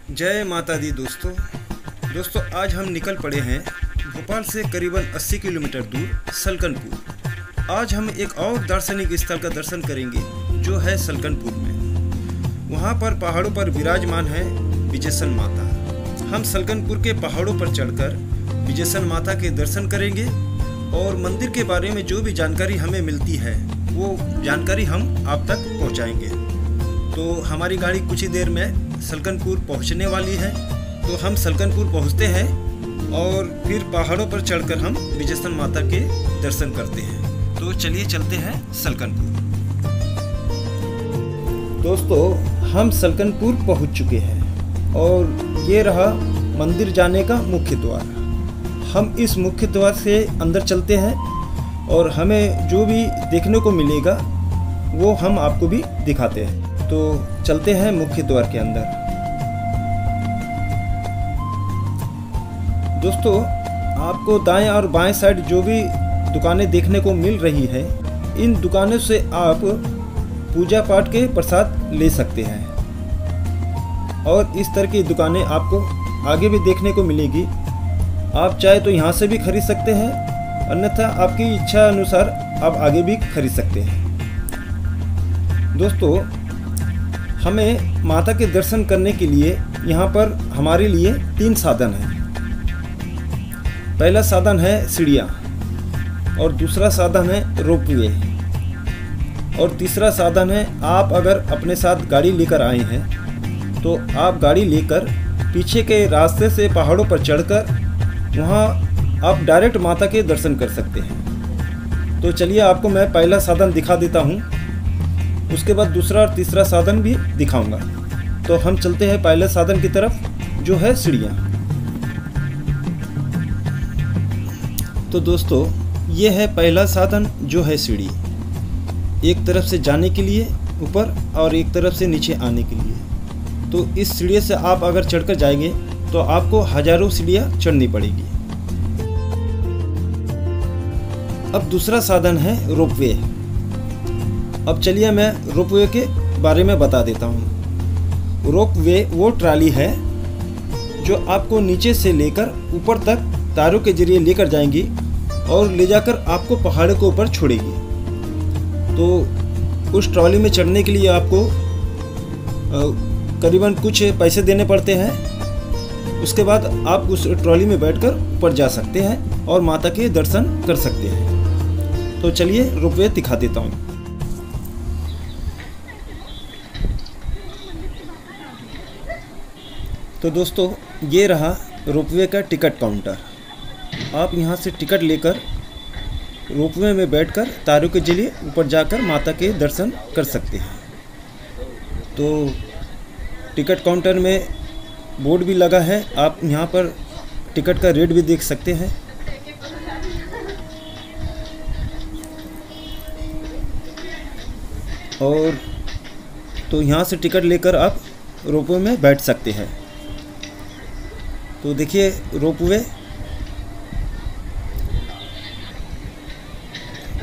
जय माता दी दोस्तों आज हम निकल पड़े हैं भोपाल से करीबन 80 किलोमीटर दूर सलकनपुर। आज हम एक और दार्शनिक स्थल का दर्शन करेंगे जो है सलकनपुर में। वहाँ पर पहाड़ों पर विराजमान है विजयसन माता। हम सलकनपुर के पहाड़ों पर चढ़कर विजयसन माता के दर्शन करेंगे और मंदिर के बारे में जो भी जानकारी हमें मिलती है वो जानकारी हम आप तक पहुँचाएंगे। तो हमारी गाड़ी कुछ ही देर में सलकनपुर पहुंचने वाली है, तो हम सलकनपुर पहुंचते हैं और फिर पहाड़ों पर चढ़कर हम विजयसन माता के दर्शन करते हैं। तो चलिए चलते हैं सलकनपुर। दोस्तों हम सलकनपुर पहुंच चुके हैं और ये रहा मंदिर जाने का मुख्य द्वार। हम इस मुख्य द्वार से अंदर चलते हैं और हमें जो भी देखने को मिलेगा वो हम आपको भी दिखाते हैं। तो चलते हैं मुख्य द्वार के अंदर। दोस्तों आपको दाएं और बाएं साइड जो भी दुकानें देखने को मिल रही है, इन दुकानों से आप पूजा पाठ के प्रसाद ले सकते हैं और इस तरह की दुकानें आपको आगे भी देखने को मिलेगी। आप चाहे तो यहाँ से भी खरीद सकते हैं, अन्यथा आपकी इच्छा अनुसार आप आगे भी खरीद सकते हैं। दोस्तों हमें माता के दर्शन करने के लिए यहाँ पर हमारे लिए 3 साधन हैं। पहला साधन है सीढ़ियाँ और दूसरा साधन है रोपवे और तीसरा साधन है आप अगर अपने साथ गाड़ी लेकर आए हैं तो आप गाड़ी लेकर पीछे के रास्ते से पहाड़ों पर चढ़कर वहाँ आप डायरेक्ट माता के दर्शन कर सकते हैं। तो चलिए आपको मैं पहला साधन दिखा देता हूँ, उसके बाद दूसरा और तीसरा साधन भी दिखाऊंगा। तो हम चलते हैं पहले साधन की तरफ जो है सीढ़ियाँ। तो दोस्तों ये है पहला साधन जो है सीढ़ी, एक तरफ से जाने के लिए ऊपर और एक तरफ से नीचे आने के लिए। तो इस सीढ़ी से आप अगर चढ़कर जाएंगे तो आपको हजारों सीढ़ियाँ चढ़नी पड़ेगी। अब दूसरा साधन है रोपवे। अब चलिए मैं रोपवे के बारे में बता देता हूँ। रोपवे वो ट्राली है जो आपको नीचे से लेकर ऊपर तक तारों के जरिए लेकर जाएंगी और ले जाकर आपको पहाड़ों के ऊपर छोड़ेगी। तो उस ट्रॉली में चढ़ने के लिए आपको करीबन कुछ पैसे देने पड़ते हैं। उसके बाद आप उस ट्रॉली में बैठकर ऊपर जा सकते हैं और माता के दर्शन कर सकते हैं। तो चलिए रोपवे दिखा देता हूँ। तो दोस्तों ये रहा रोपवे का टिकट काउंटर। आप यहाँ से टिकट लेकर रोपवे में बैठकर तारों के जरिए ऊपर जाकर माता के दर्शन कर सकते हैं। तो टिकट काउंटर में बोर्ड भी लगा है, आप यहाँ पर टिकट का रेट भी देख सकते हैं। और तो यहाँ से टिकट लेकर आप रोपवे में बैठ सकते हैं। तो देखिए रोपवे,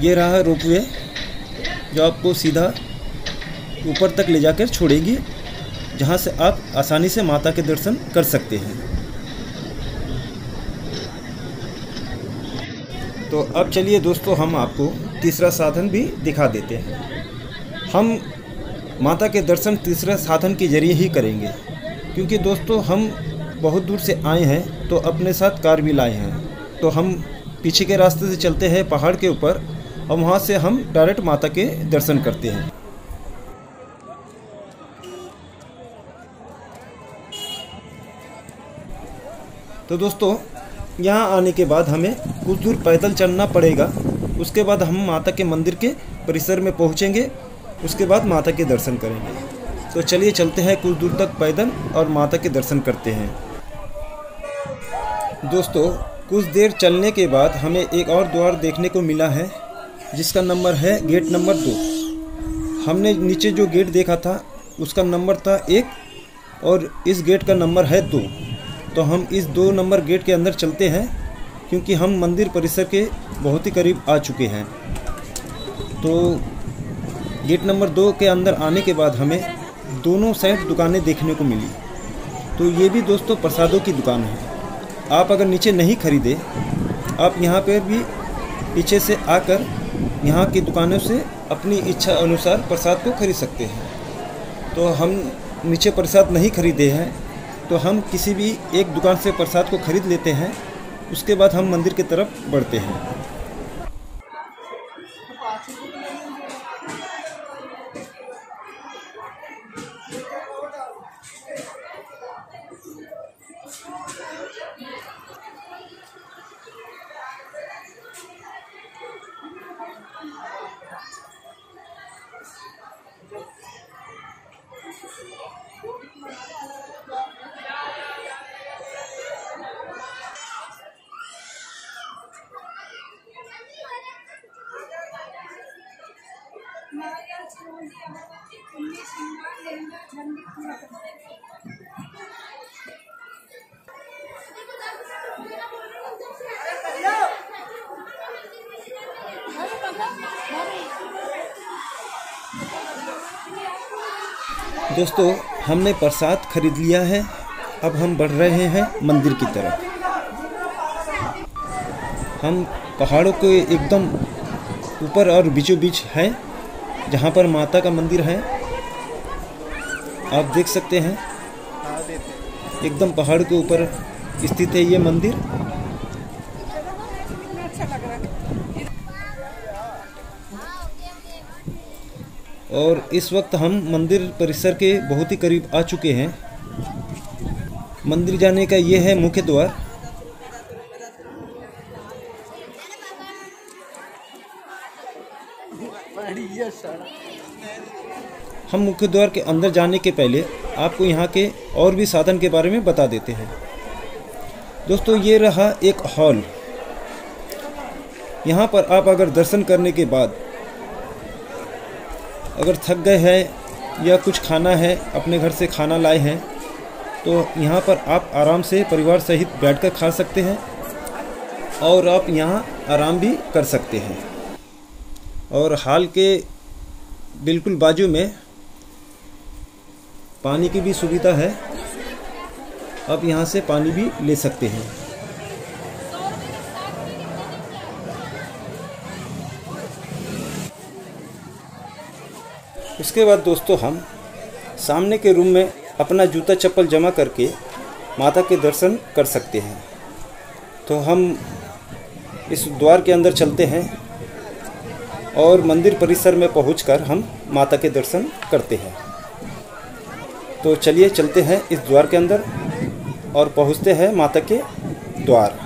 ये रहा रोपवे जो आपको सीधा ऊपर तक ले जाकर छोड़ेगी, जहाँ से आप आसानी से माता के दर्शन कर सकते हैं। तो अब चलिए दोस्तों हम आपको तीसरा साधन भी दिखा देते हैं। हम माता के दर्शन तीसरे साधन के जरिए ही करेंगे, क्योंकि दोस्तों हम बहुत दूर से आए हैं तो अपने साथ कार भी लाए हैं। तो हम पीछे के रास्ते से चलते हैं पहाड़ के ऊपर और वहाँ से हम डायरेक्ट माता के दर्शन करते हैं। तो दोस्तों यहाँ आने के बाद हमें कुछ दूर पैदल चलना पड़ेगा। उसके बाद हम माता के मंदिर के परिसर में पहुँचेंगे, उसके बाद माता के दर्शन करेंगे। तो चलिए चलते हैं कुछ दूर तक पैदल और माता के दर्शन करते हैं। दोस्तों कुछ देर चलने के बाद हमें एक और द्वार देखने को मिला है जिसका नंबर है गेट नंबर 2। हमने नीचे जो गेट देखा था उसका नंबर था 1 और इस गेट का नंबर है 2। तो हम इस 2 नंबर गेट के अंदर चलते हैं क्योंकि हम मंदिर परिसर के बहुत ही करीब आ चुके हैं। तो गेट नंबर 2 के अंदर आने के बाद हमें दोनों साइड दुकानें देखने को मिली। तो ये भी दोस्तों प्रसादों की दुकान है। आप अगर नीचे नहीं खरीदे, आप यहाँ पर भी पीछे से आकर यहाँ की दुकानों से अपनी इच्छा अनुसार प्रसाद को खरीद सकते हैं। तो हम नीचे प्रसाद नहीं खरीदे हैं, तो हम किसी भी एक दुकान से प्रसाद को खरीद लेते हैं, उसके बाद हम मंदिर की तरफ बढ़ते हैं। दोस्तों, हमने प्रसाद खरीद लिया है। अब हम बढ़ रहे हैं मंदिर की तरफ। हम पहाड़ों के एकदम ऊपर और बीचों बीच हैं, जहाँ पर माता का मंदिर है। आप देख सकते हैं, एकदम पहाड़ के ऊपर स्थित है ये मंदिर। और इस वक्त हम मंदिर परिसर के बहुत ही करीब आ चुके हैं। मंदिर जाने का ये है मुख्य द्वार। हम मुख्य द्वार के अंदर जाने के पहले आपको यहाँ के और भी साधन के बारे में बता देते हैं। दोस्तों, ये रहा एक हॉल। यहाँ पर आप अगर दर्शन करने के बाद अगर थक गए हैं या कुछ खाना है, अपने घर से खाना लाए हैं, तो यहाँ पर आप आराम से परिवार सहित बैठकर खा सकते हैं और आप यहाँ आराम भी कर सकते हैं। और हॉल के बिल्कुल बाजू में पानी की भी सुविधा है, आप यहाँ से पानी भी ले सकते हैं। उसके बाद दोस्तों, हम सामने के रूम में अपना जूता चप्पल जमा करके माता के दर्शन कर सकते हैं। तो हम इस द्वार के अंदर चलते हैं और मंदिर परिसर में पहुंचकर हम माता के दर्शन करते हैं। तो चलिए चलते हैं इस द्वार के अंदर और पहुंचते हैं माता के द्वार।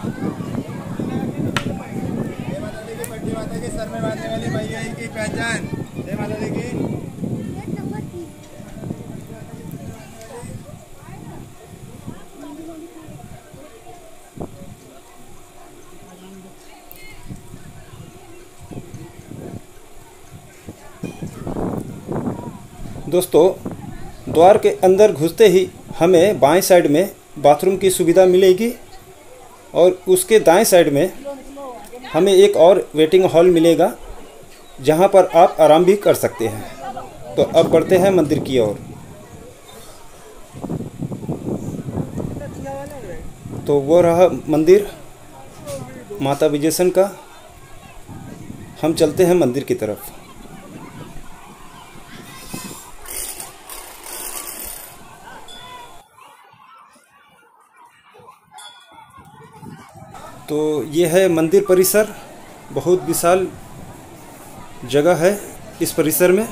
दोस्तों, द्वार के अंदर घुसते ही हमें बाएं साइड में बाथरूम की सुविधा मिलेगी और उसके दाएं साइड में हमें एक और वेटिंग हॉल मिलेगा, जहां पर आप आराम भी कर सकते हैं। तो अब बढ़ते हैं मंदिर की ओर। तो वो रहा मंदिर माता विजयसन का। हम चलते हैं मंदिर की तरफ। तो ये है मंदिर परिसर। बहुत विशाल जगह है इस परिसर में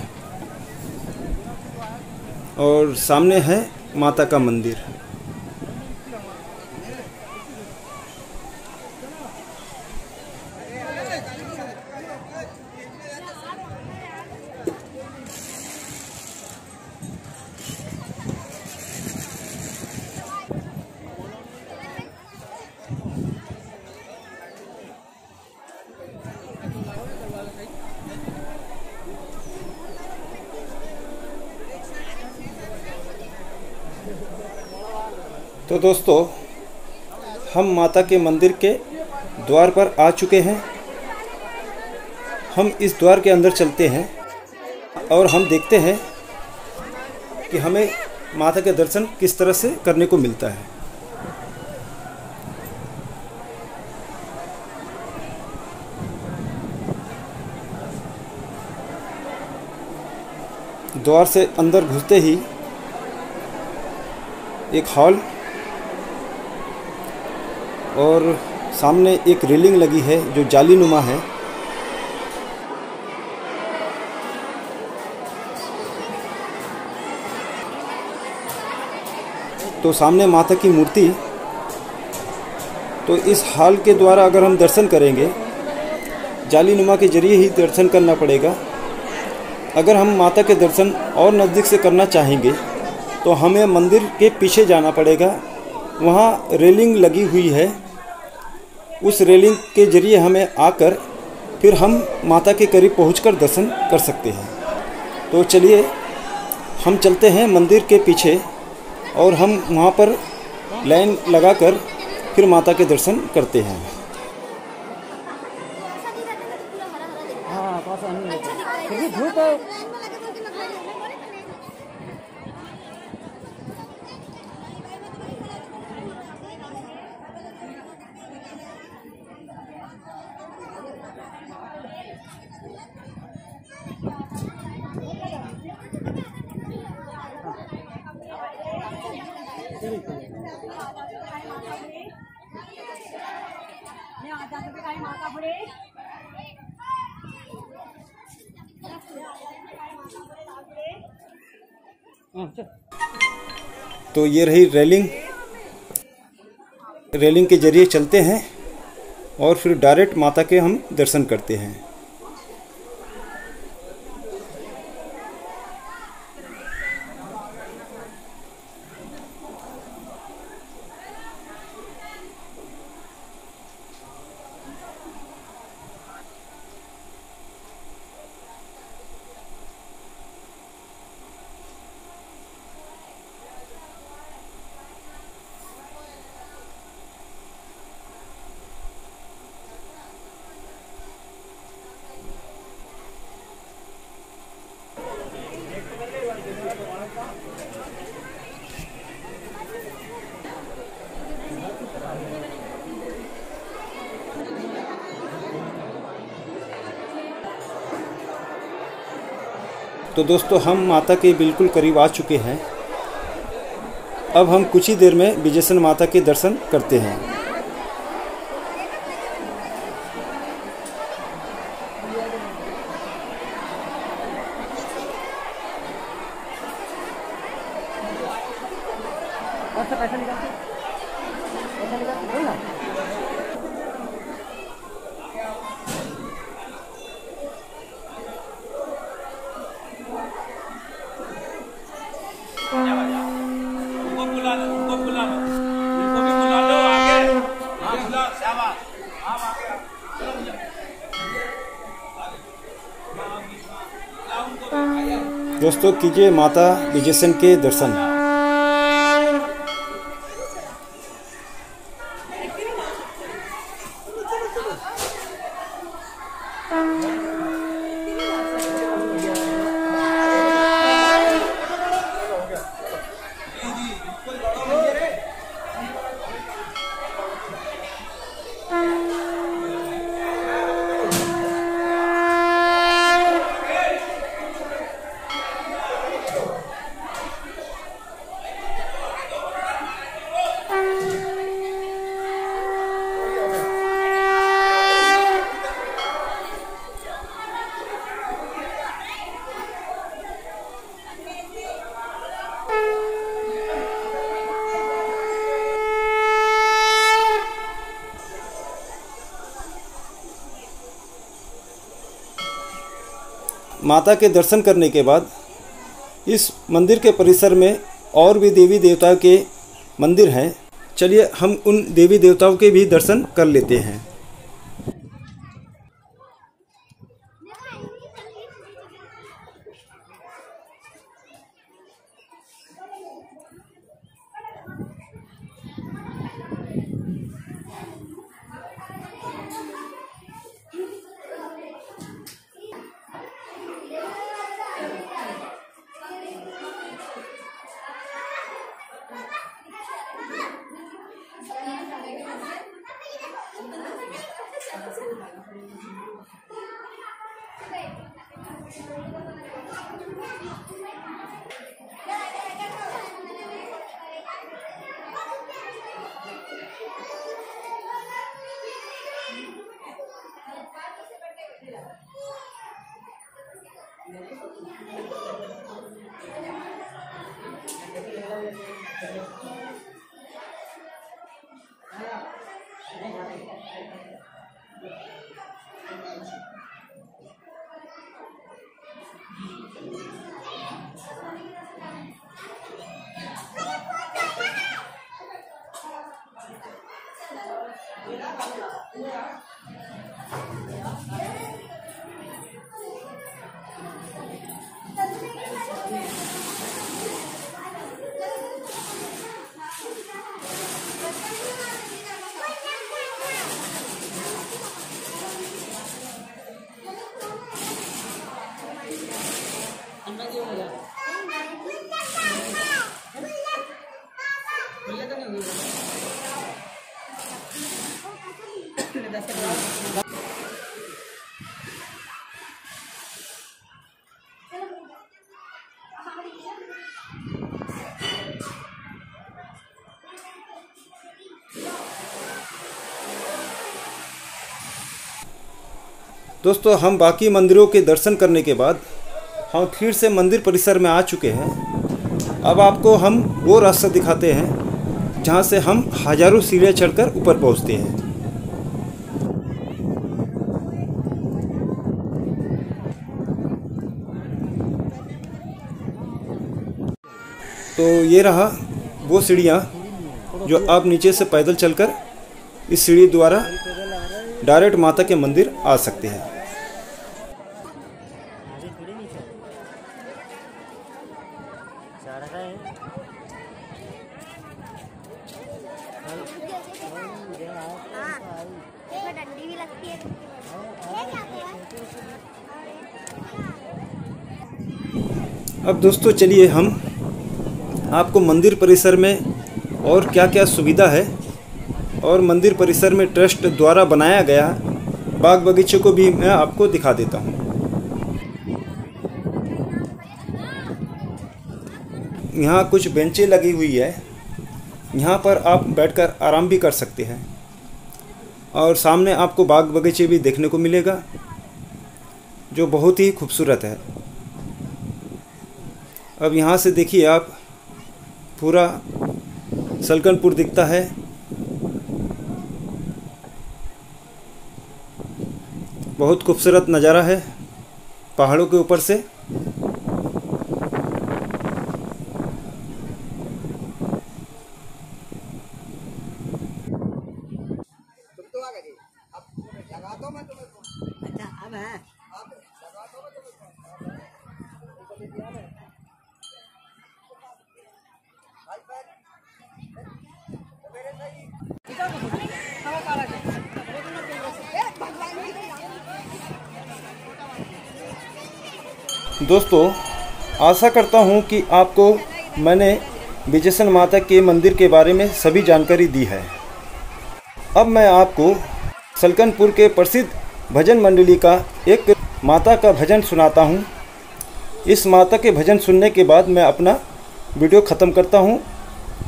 और सामने है माता का मंदिर। तो दोस्तों, हम माता के मंदिर के द्वार पर आ चुके हैं। हम इस द्वार के अंदर चलते हैं और हम देखते हैं कि हमें माता के दर्शन किस तरह से करने को मिलता है। द्वार से अंदर घुसते ही एक हॉल और सामने एक रेलिंग लगी है जो जालीनुमा है। तो सामने माता की मूर्ति। तो इस हॉल के द्वारा अगर हम दर्शन करेंगे, जालीनुमा के जरिए ही दर्शन करना पड़ेगा। अगर हम माता के दर्शन और नज़दीक से करना चाहेंगे तो हमें मंदिर के पीछे जाना पड़ेगा। वहाँ रेलिंग लगी हुई है, उस रेलिंग के जरिए हमें आकर फिर हम माता के करीब पहुंचकर दर्शन कर सकते हैं। तो चलिए हम चलते हैं मंदिर के पीछे और हम वहाँ पर लाइन लगाकर फिर माता के दर्शन करते हैं। तो ये रही रेलिंग। रेलिंग के जरिए चलते हैं और फिर डायरेक्ट माता के हम दर्शन करते हैं। तो दोस्तों हम माता के बिल्कुल करीब आ चुके हैं। अब हम कुछ ही देर में विजयसन माता के दर्शन करते हैं। दोस्तों कीजिए माता विजयसन के दर्शन। माता के दर्शन करने के बाद इस मंदिर के परिसर में और भी देवी देवताओं के मंदिर हैं। चलिए हम उन देवी देवताओं के भी दर्शन कर लेते हैं। दोस्तों, हम बाकी मंदिरों के दर्शन करने के बाद हम फिर से मंदिर परिसर में आ चुके हैं। अब आपको हम वो रास्ता दिखाते हैं जहाँ से हम हजारों सीढ़ियाँ चढ़कर ऊपर पहुँचते हैं। तो ये रहा वो सीढ़ियाँ जो आप नीचे से पैदल चलकर इस सीढ़ी द्वारा डायरेक्ट माता के मंदिर आ सकते हैं। अब दोस्तों चलिए हम आपको मंदिर परिसर में और क्या क्या सुविधा है और मंदिर परिसर में ट्रस्ट द्वारा बनाया गया बाग बगीचे को भी मैं आपको दिखा देता हूँ। यहाँ कुछ बेंचें लगी हुई है, यहाँ पर आप बैठकर आराम भी कर सकते हैं और सामने आपको बाग बगीचे भी देखने को मिलेगा जो बहुत ही खूबसूरत है। अब यहाँ से देखिए आप पूरा सलकनपुर दिखता है। बहुत खूबसूरत नज़ारा है पहाड़ों के ऊपर से। दोस्तों, आशा करता हूँ कि आपको मैंने विजयसन माता के मंदिर के बारे में सभी जानकारी दी है। अब मैं आपको सलकनपुर के प्रसिद्ध भजन मंडली का एक माता का भजन सुनाता हूँ। इस माता के भजन सुनने के बाद मैं अपना वीडियो ख़त्म करता हूँ।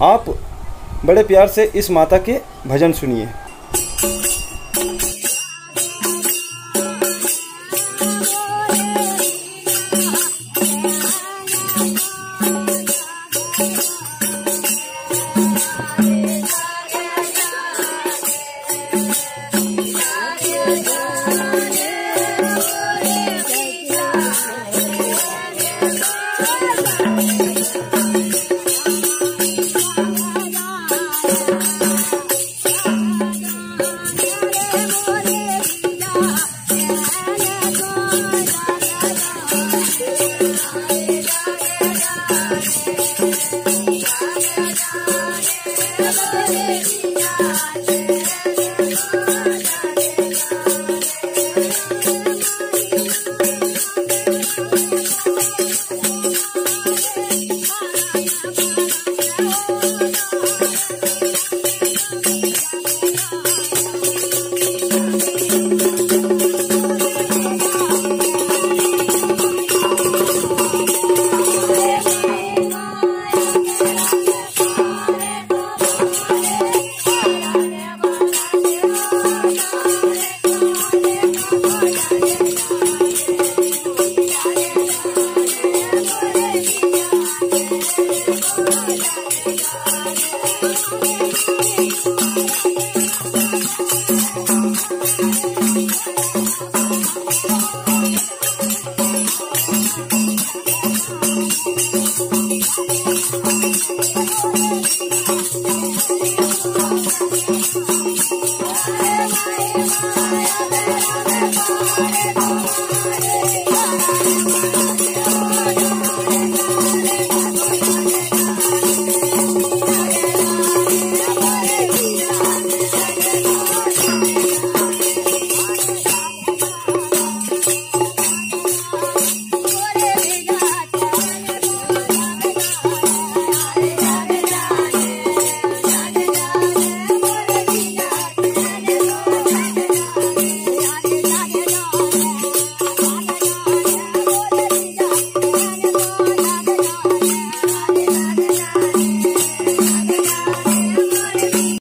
आप बड़े प्यार से इस माता के भजन सुनिए।